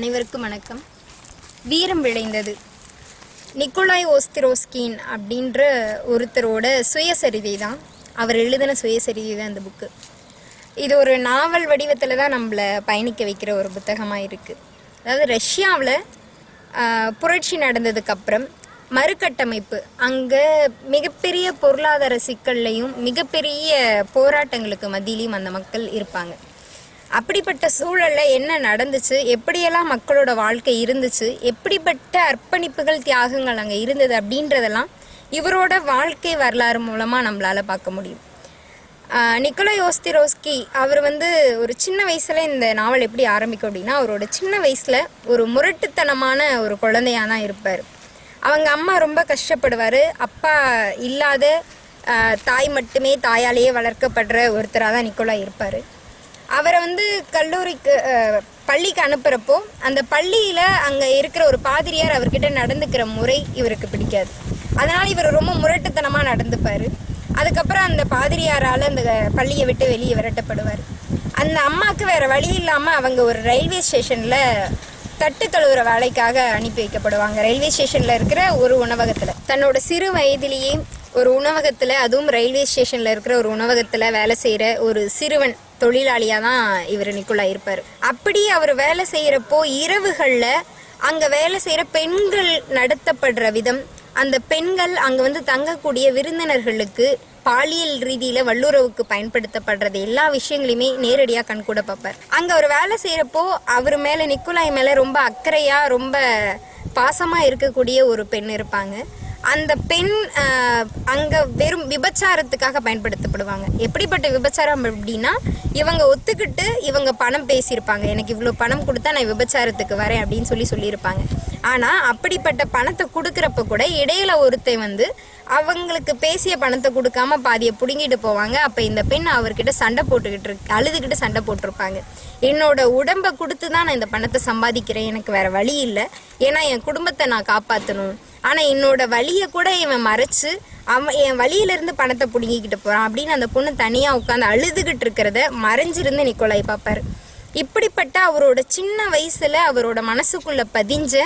அனைவருக்கும் வணக்கம். வீரம் விளைந்தது நிக்கோலாய் ஓஸ்திரோஸ்கின் அப்படின்ற ஒருத்தரோட சுயசரிதை தான். அவர் எழுதின சுயசரிதை தான் இந்த புக்கு. இது ஒரு நாவல் வடிவத்தில் தான் நம்மளை பயணிக்க வைக்கிற ஒரு புத்தகமாக இருக்குது. அதாவது ரஷ்யாவில் புரட்சி நடந்ததுக்கப்புறம் மறுகட்டமைப்பு, அங்கே மிகப்பெரிய பொருளாதார சிக்கல்லையும் மிகப்பெரிய போராட்டங்களுக்கு மத்தியிலையும் அந்த மக்கள் இருப்பாங்க. அப்படிப்பட்ட சூழலில் என்ன நடந்துச்சு, எப்படியெல்லாம் மக்களோட வாழ்க்கை இருந்துச்சு, எப்படிப்பட்ட அர்ப்பணிப்புகள் தியாகங்கள் அங்கே இருந்தது அப்படின்றதெல்லாம் இவரோட வாழ்க்கை வரலாறு மூலமாக நம்மளால் பார்க்க முடியும். நிக்கோலாய் ஓஸ்திரோஸ்கி அவர் ஒரு சின்ன வயசில் இந்த நாவல் எப்படி ஆரம்பிக்கும் அப்படின்னா, அவரோட சின்ன வயசில் ஒரு முரட்டுத்தனமான ஒரு குழந்தையாக தான் இருப்பார். அவங்க அம்மா ரொம்ப கஷ்டப்படுவார். அப்பா இல்லாத தாய் மட்டுமே தாயாலேயே வளர்க்கப்படுற ஒருத்தராக தான் நிக்கோலாய் இருப்பார். அவரை கல்லூரிக்கு பள்ளிக்கு அனுப்புகிறப்போ அந்த பள்ளியில் அங்கே இருக்கிற ஒரு பாதிரியார் அவர்கிட்ட நடந்துக்கிற முறை இவருக்கு பிடிக்காது. அதனால் இவர் ரொம்ப முரட்டுத்தனமாக நடந்துப்பார். அதுக்கப்புறம் அந்த பாதிரியாரால் அந்த பள்ளியை விட்டு வெளியே விரட்டப்படுவார். அந்த அம்மாவுக்கு வேறு வழி இல்லாமல் அவங்க ஒரு ரயில்வே ஸ்டேஷனில் தட்டு கழுவுற வேலைக்காக அனுப்பி வைக்கப்படுவாங்க. ரயில்வே ஸ்டேஷனில் இருக்கிற ஒரு உணவகத்தில் தன்னோட சிறு வயதிலேயே ஒரு உணவகத்தில், அதுவும் ரயில்வே ஸ்டேஷனில் இருக்கிற ஒரு உணவகத்தில் வேலை செய்கிற ஒரு சிறுவன் தொழிலாளியாக தான் இவர் நிக்கோலாய் இருப்பார். அப்படி அவர் வேலை செய்கிறப்போ இரவுகளில் அங்கே வேலை செய்கிற பெண்கள் நடத்தப்படுற விதம், அந்த பெண்கள் அங்கே தங்கக்கூடிய விருந்தினர்களுக்கு பாலியல் ரீதியில் வல்லுறவுக்கு பயன்படுத்தப்படுறது எல்லா விஷயங்களையுமே நேரடியாக கண்கூட பார்ப்பார். அங்கே அவர் வேலை செய்கிறப்போ அவர் மேலே, நிக்கோலாய் மேலே ரொம்ப அக்கறையாக ரொம்ப பாசமாக இருக்கக்கூடிய ஒரு பெண் இருப்பாங்க. அந்த பெண் அங்கே வெறும் விபச்சாரத்துக்காக பயன்படுத்தப்படுவாங்க. எப்படிப்பட்ட விபச்சாரம் அப்படின்னா, இவங்க ஒத்துக்கிட்டு இவங்க பணம் பேசியிருப்பாங்க, எனக்கு இவ்வளோ பணம் கொடுத்தா நான் விபச்சாரத்துக்கு வரேன் அப்படின்னு சொல்லியிருப்பாங்க. ஆனால் அப்படிப்பட்ட பணத்தை கொடுக்குறப்ப கூட இடையில ஒருத்தன் அவங்களுக்கு பேசிய பணத்தை கொடுக்காம பாதியை பிடுங்கிட்டு போவாங்க. அப்போ இந்த பெண் அவர்கிட்ட சண்டை போட்டுக்கிட்டு அழுதுகிட்டு சண்டை போட்டிருப்பாங்க. என்னோட உடம்பை கொடுத்து தான் நான் இந்த பணத்தை சம்பாதிக்கிறேன், எனக்கு வேற வழி இல்லை, ஏன்னா என் குடும்பத்தை நான் காப்பாற்றணும். ஆனால் என்னோட வழியை கூட இவன் மறைச்சு என் வழியிலேருந்து பணத்தை பிடுங்கிக்கிட்டு போகிறான் அப்படின்னு அந்த பொண்ணு தனியாக உட்காந்து அழுதுகிட்டு இருக்கிறத மறைஞ்சிருந்து நிக்கோலாய் பார்ப்பார். இப்படிப்பட்ட அவரோட சின்ன வயசில் அவரோட மனசுக்குள்ளே பதிஞ்ச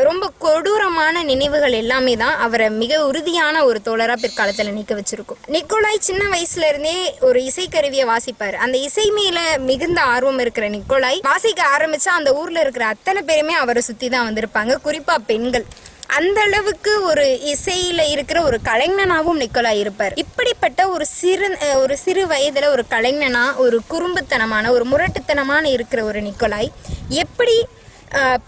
ரொம்ப கொடூரமான நினைவுகள் எல்லாமே தான் அவரை மிக உறுதியான ஒரு தோழராக பிற்காலத்தில் நிற்க வச்சிருக்கும். நிக்கோலாய் சின்ன வயசுல இருந்தே ஒரு இசைக்கருவியை வாசிப்பார். அந்த இசை மேல மிகுந்த ஆர்வம் இருக்கிற நிக்கோலாய் வாசிக்க ஆரம்பிச்சா அந்த ஊர்ல இருக்கிற அத்தனை பேருமே அவரை சுற்றி தான் வந்திருப்பாங்க, குறிப்பா பெண்கள். அந்த அளவுக்கு ஒரு இசையில இருக்கிற ஒரு கலைஞனாகவும் நிக்கோலாய் இருப்பார். இப்படிப்பட்ட ஒரு சிறு வயதுல ஒரு கலைஞனா, ஒரு குறும்புத்தனமான, ஒரு முரட்டுத்தனமான இருக்கிற ஒரு நிக்கோலாய் எப்படி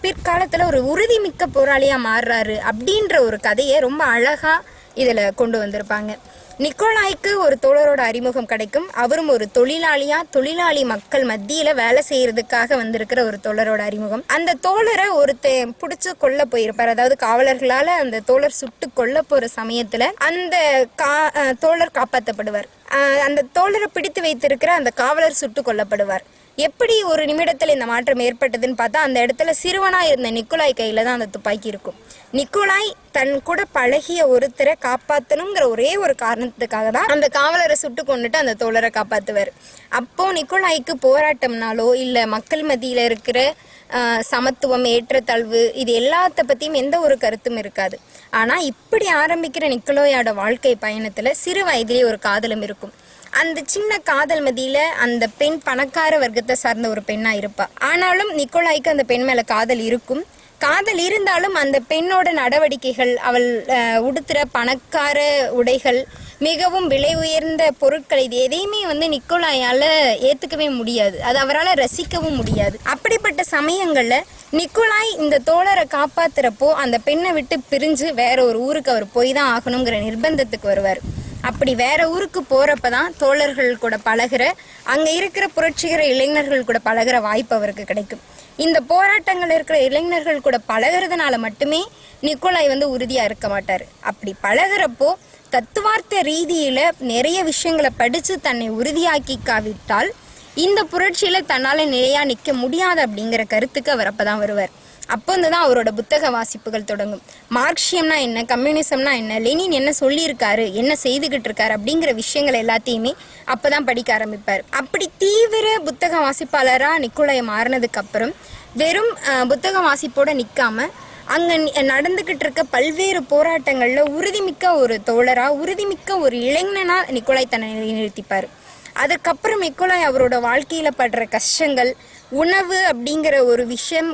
பிற்காலத்தில் ஒரு உறுதிமிக்க போராளியாக மாறுறாரு அப்படின்ற ஒரு கதையை ரொம்ப அழகாக இதில் கொண்டு வந்திருப்பாங்க. நிக்கோலாய்க்கு ஒரு தோழரோட அறிமுகம் கிடைக்கும். அவரும் ஒரு தொழிலாளி மக்கள் மத்தியில் வேலை செய்யறதுக்காக வந்திருக்கிற ஒரு தோழரோட அறிமுகம். அந்த தோழரை ஒருத்தன் பிடிச்சி கொல்ல போயிருப்பார். அதாவது காவலர்களால் அந்த தோழர் சுட்டு கொல்ல போகிற சமயத்தில் அந்த தோழர் காப்பாற்றப்படுவார். அந்த தோழரை பிடித்து வைத்திருக்கிற அந்த காவலர் சுட்டு கொல்லப்படுவார். எப்படி ஒரு நிமிடத்தில் இந்த மாற்றம் ஏற்பட்டதுன்னு பார்த்தா, அந்த இடத்துல சிறுவனாக இருந்த நிக்கோலாய் கையில் தான் அந்த துப்பாக்கி இருக்கும். நிக்கோலாய் தன் கூட பழகிய ஒருத்தரை காப்பாற்றணுங்கிற ஒரே ஒரு காரணத்துக்காக தான் அந்த காவலரை சுட்டு கொண்டுட்டு அந்த தோழரை காப்பாற்றுவார். அப்போது நிக்கோலாய்க்கு போராட்டம்னாலோ இல்லை மக்கள் மத்தியில் இருக்கிற சமத்துவம், ஏற்றத்தாழ்வு, இது எல்லாத்த பற்றியும் எந்த ஒரு கருத்தும் இருக்காது. ஆனால் இப்படி ஆரம்பிக்கிற நிக்கோலாயோட வாழ்க்கை பயணத்தில் சிறு வயதிலே ஒரு காதலும் இருக்கும். அந்த சின்ன காதல் மத்தியில அந்த பெண் பணக்கார வர்க்கத்தை சார்ந்த ஒரு பெண்ணா இருப்பா. ஆனாலும் நிக்கோலாய்க்கு அந்த பெண் மேல காதல் இருக்கும். காதல் இருந்தாலும் அந்த பெண்ணோட நடவடிக்கைகள், அவள் உடுத்துற பணக்கார உடைகள், மிகவும் விலை உயர்ந்த பொருட்கள், இது எதையுமே நிக்கோலாயால ஏத்துக்கவே முடியாது. அது அவரால் ரசிக்கவும் முடியாது. அப்படிப்பட்ட சமயங்கள்ல நிக்கோலாய் இந்த தோழரை காப்பாத்துறப்போ அந்த பெண்ணை விட்டு பிரிஞ்சு வேற ஒரு ஊருக்கு அவர் போய் தான் ஆகணுங்கிற நிர்பந்தத்துக்கு வருவார். அப்படி வேற ஊருக்கு போறப்ப தான் தோழர்கள் கூட பழகிற, அங்கே இருக்கிற புரட்சிகர இளைஞர்கள் கூட பழகிற வாய்ப்பு அவருக்கு கிடைக்கும். இந்த போராட்டங்கள் இருக்கிற இளைஞர்கள் கூட பழகிறதுனால மட்டுமே நிக்கோலாய் உறுதியாக இருக்க மாட்டார். அப்படி பழகிறப்போ தத்துவார்த்த ரீதியில் நிறைய விஷயங்களை படித்து தன்னை உறுதியாக்கிக்காவிட்டால் இந்த புரட்சியில் தன்னால் நிலையாக நிற்க முடியாது அப்படிங்கிற கருத்துக்கு அவர் அப்போ தான் வருவார். அப்போ தான் அவரோட புத்தக வாசிப்புகள் தொடங்கும். மார்க்சியம்னா என்ன, கம்யூனிசம்னா என்ன, லெனின் என்ன சொல்லியிருக்காரு, என்ன செய்துகிட்டு இருக்காரு அப்படிங்கிற விஷயங்கள் எல்லாத்தையுமே அப்போ தான் படிக்க ஆரம்பிப்பார். அப்படி தீவிர புத்தக வாசிப்பாளராக நிக்கோலாய் மாறினதுக்கு அப்புறம் வெறும் புத்தக வாசிப்போட நிற்காம அங்கே நடந்துக்கிட்டு இருக்க பல்வேறு போராட்டங்களில் உறுதிமிக்க ஒரு தோழராக, உறுதிமிக்க ஒரு இளைஞனாக நிக்கோலாய் தன்னை நிறுத்திப்பார். அதுக்கப்புறம் நிக்கோலாய் அவரோட வாழ்க்கையில் படுற கஷ்டங்கள், உணவு அப்படிங்கிற ஒரு விஷயம்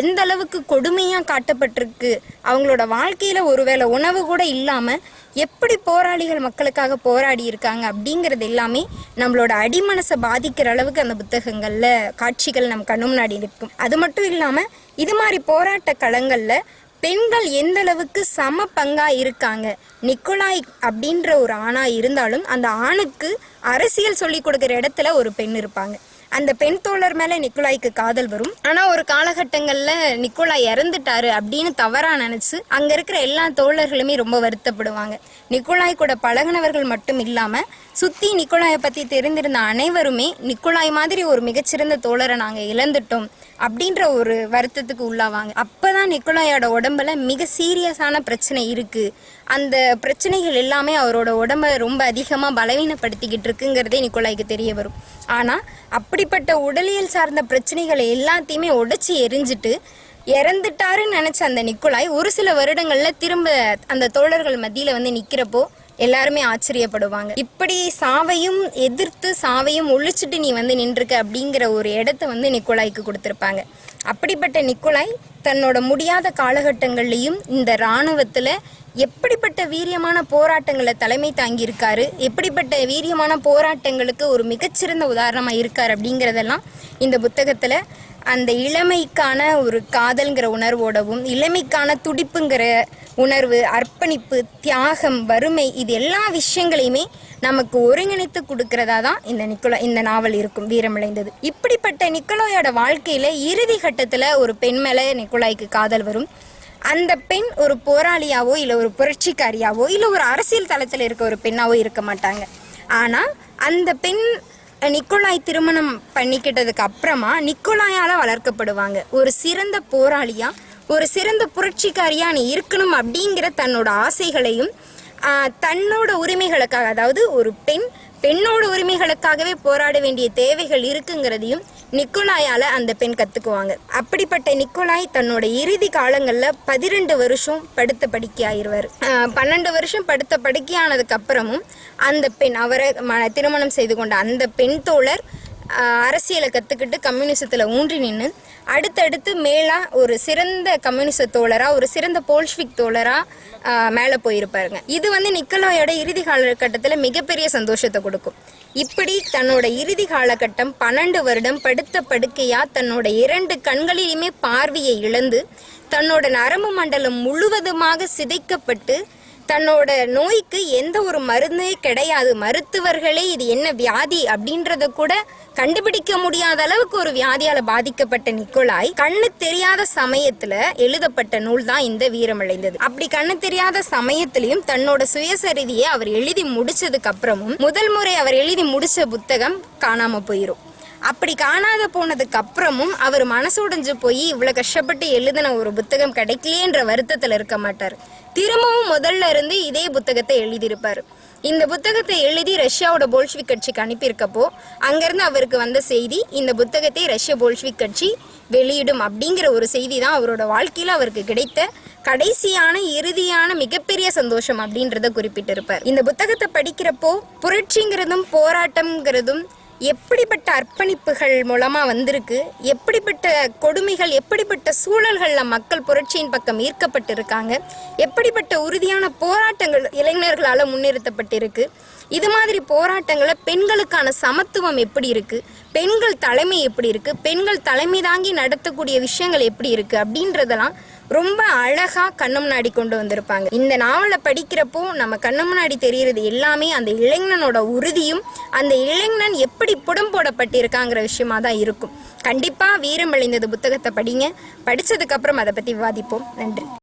எந்த அளவுக்கு கொடுமையாக காட்டப்பட்டிருக்கு, அவங்களோட வாழ்க்கையில் ஒருவேளை உணவு கூட இல்லாமல் எப்படி போராளிகள் மக்களுக்காக போராடி இருக்காங்க அப்படிங்கிறது எல்லாமே நம்மளோட அடிமனசை பாதிக்கிற அளவுக்கு அந்த புத்தகங்களில் காட்சிகள் நம்ம கண்ணு முன்னாடி நிற்கும். அது மட்டும் இல்லாமல் இது மாதிரி போராட்ட களங்களில் பெண்கள் எந்த அளவுக்கு சம பங்கா இருக்காங்க. நிக்கோலாய் அப்படின்ற ஒரு ஆணா இருந்தாலும் அந்த ஆணுக்கு அரசியல் சொல்லி கொடுக்குற இடத்துல ஒரு பெண் இருப்பாங்க. அந்த பெண் தோழர் மேலே நிக்கோலாய்க்கு காதல் வரும். ஆனால் ஒரு காலகட்டங்களில் நிக்கோலாய் இறந்துட்டாரு அப்படின்னு தவறாக நினச்சி அங்கே இருக்கிற எல்லா தோழர்களுமே ரொம்ப வருத்தப்படுவாங்க. நிக்கோலாய் கூட பழகினவர்கள் மட்டும் இல்லாமல் சுற்றி நிக்கோலாயை பற்றி தெரிந்திருந்த அனைவருமே நிக்கோலாய் மாதிரி ஒரு மிகச்சிறந்த தோழரை நாங்கள் இழந்துட்டோம் அப்படின்ற ஒரு வருத்தத்துக்கு உள்ளாவாங்க. அப்போ தான் நிக்கோலாயோட உடம்புல மிக சீரியஸான பிரச்சனை இருக்குது. அந்த பிரச்சனைகள் எல்லாமே அவரோட உடம்பை ரொம்ப அதிகமாக பலவீனப்படுத்திக்கிட்டு இருக்குங்கிறதே நிக்கோலாய்க்கு தெரிய வரும். ஆனால் அப்படிப்பட்ட உடலியல் சார்ந்த பிரச்சனைகளை எல்லாத்தையுமே உடைச்சி எரிஞ்சிட்டு இறந்துட்டாருன்னு நினச்ச அந்த நிக்கோலாய் ஒரு சில வருடங்களில் திரும்ப அந்த தோழர்கள் மத்தியில் வந்து நிற்கிறப்போ எல்லாருமே ஆச்சரியப்படுவாங்க. இப்படி சாவையும் எதிர்த்து சாவையும் ஒழிச்சிட்டு நீ வந்து நின்றுக்க அப்படிங்கிற ஒரு இடத்த வந்து நிக்கோலாய்க்கு கொடுத்துருப்பாங்க. அப்படிப்பட்ட நிக்கோலாய் தன்னோட முடியாத காலகட்டங்கள்லையும் இந்த இராணுவத்தில் எப்படிப்பட்ட வீரியமான போராட்டங்களை தலைமை தாங்கியிருக்காரு, எப்படிப்பட்ட வீரியமான போராட்டங்களுக்கு ஒரு மிகச்சிறந்த உதாரணமாக இருக்கார் அப்படிங்கிறதெல்லாம் இந்த புத்தகத்தில் அந்த இளமைக்கான ஒரு காதல்ங்கிற உணர்வோடவும், இளமைக்கான துடிப்புங்கிற உணர்வு, அர்ப்பணிப்பு, தியாகம், வறுமை, இது எல்லா விஷயங்களையுமே நமக்கு ஒருங்கிணைத்து கொடுக்கறதா தான் இந்த நாவல் இருக்கும், வீரமிழைந்தது. இப்படிப்பட்ட நிக்கோலாயோட வாழ்க்கையில் இறுதி கட்டத்தில் ஒரு பெண் மேலே நிக்கோலாய்க்கு காதல் வரும். அந்த பெண் ஒரு போராளியாவோ இல்லை ஒரு புரட்சிக்காரியாவோ இல்லை ஒரு அரசியல் தளத்தில் இருக்க ஒரு பெண்ணாவோ இருக்க மாட்டாங்க. ஆனால் அந்த பெண் நிக்கோலாய் திருமணம் பண்ணிக்கிட்டதுக்கு அப்புறமா நிக்கோலாயால் வளர்க்கப்படுவாங்க. ஒரு சிறந்த போராளியா, ஒரு சிறந்த புரட்சிக்காரியா நீ இருக்கணும் அப்படிங்கிற தன்னோட ஆசைகளையும் தன்னோட உரிமைகளுக்காக, அதாவது ஒரு பெண்ணோட உரிமைகளுக்காகவே போராட வேண்டிய தேவைகள் இருக்குங்கிறதையும் நிக்கோலாயால் அந்த பெண் கற்றுக்குவாங்க. அப்படிப்பட்ட நிக்கோலாய் தன்னோட இறுதி காலங்களில் 12 வருஷம் படுத்த படுக்கையாயிருவார். 12 வருஷம் படுத்த படுக்கையானதுக்கு அப்புறமும் அந்த பெண், அவரை திருமணம் செய்து கொண்ட அந்த பெண் தோழர் அரசியலை கற்றுக்கிட்டு கம்யூனிசத்தில் ஊன்றி நின்று அடுத்தடுத்து மேலாக ஒரு சிறந்த கம்யூனிச தோழராக, ஒரு சிறந்த போல்ஷ்விக் தோழராக மேலே போயிருப்பாருங்க. இது வந்து நிக்கோலாயோட இறுதி காலகட்டத்தில் மிகப்பெரிய சந்தோஷத்தை கொடுக்கும். இப்படி தன்னோட இறுதி காலகட்டம் 12 வருடம் படுத்த படுக்கையாக தன்னோட 2 கண்களிலுமே பார்வையை இழந்து தன்னோட நரம்பு மண்டலம் முழுவதுமாக சிதைக்கப்பட்டு தன்னோட நோய்க்கு எந்த ஒரு மருந்தே கிடையாது, மருத்துவர்களே இது என்ன வியாதி அப்படின்றத கூட கண்டுபிடிக்க முடியாத அளவுக்கு ஒரு வியாதியால் பாதிக்கப்பட்ட நிக்கோலாய் கண்ணு தெரியாத சமயத்துல எழுதப்பட்ட நூல் தான் இந்த வீரமிழைந்தது. அப்படி கண்ணு தெரியாத சமயத்திலையும் தன்னோட சுயசரிதியை அவர் எழுதி முடிச்சதுக்கு அப்புறமும் முதல் முறை அவர் எழுதி முடிச்ச புத்தகம் காணாம போயிரும். அப்படி காணாத போனதுக்கு அப்புறமும் அவர் மனசுடைஞ்சு போய் இவ்வளோ கஷ்டப்பட்டு எழுதின ஒரு புத்தகம் கிடைக்கலையேன்ற வருத்தத்தில் இருக்க மாட்டார். திரும்பவும் முதல்ல இருந்து இதே புத்தகத்தை எழுதியிருப்பார். இந்த புத்தகத்தை எழுதி ரஷ்யாவோட போல்ஷ்விக் கட்சிக்கு அனுப்பியிருக்கப்போ அங்கேருந்து அவருக்கு வந்த செய்தி, இந்த புத்தகத்தை ரஷ்ய போல்ஷ்விக் கட்சி வெளியிடும் அப்படிங்கிற ஒரு செய்தி தான் அவரோட வாழ்க்கையில் அவருக்கு கிடைத்த கடைசியான இறுதியான மிகப்பெரிய சந்தோஷம் அப்படின்றத குறிப்பிட்டிருப்பார். இந்த புத்தகத்தை படிக்கிறப்போ புரட்சிங்கிறதும் போராட்டம்ங்கிறதும் எப்படிப்பட்ட அர்ப்பணிப்புகள் மூலமாக வந்திருக்கு, எப்படிப்பட்ட கொடுமைகள், எப்படிப்பட்ட சூழல்களில் மக்கள் புரட்சியின் பக்கம் ஈர்க்கப்பட்டிருக்காங்க, எப்படிப்பட்ட உறுதியான போராட்டங்கள் இளைஞர்களால் முன்னிறுத்தப்பட்டிருக்கு, இது மாதிரி போராட்டங்களை பெண்களுக்கான சமத்துவம் எப்படி இருக்குது, பெண்கள் தலைமை எப்படி இருக்குது, பெண்கள் தலைமை தாங்கி நடத்தக்கூடிய விஷயங்கள் எப்படி இருக்குது அப்படின்றதெல்லாம் ரொம்ப அழகாக கண்ணு முன்னாடி கொண்டு வந்திருப்பாங்க. இந்த நாவலை படிக்கிறப்போ நம்ம கண்ணு முன்னாடி தெரிகிறது எல்லாமே அந்த இளைஞனோட உறுதியும் அந்த இளைஞன் எப்படி புடம் போடப்பட்டிருக்காங்கிற விஷயமா தான் இருக்கும். கண்டிப்பாக வீரமிழைந்தது புத்தகத்தை படிங்க. படித்ததுக்கப்புறம் அதை பற்றி விவாதிப்போம். நன்றி.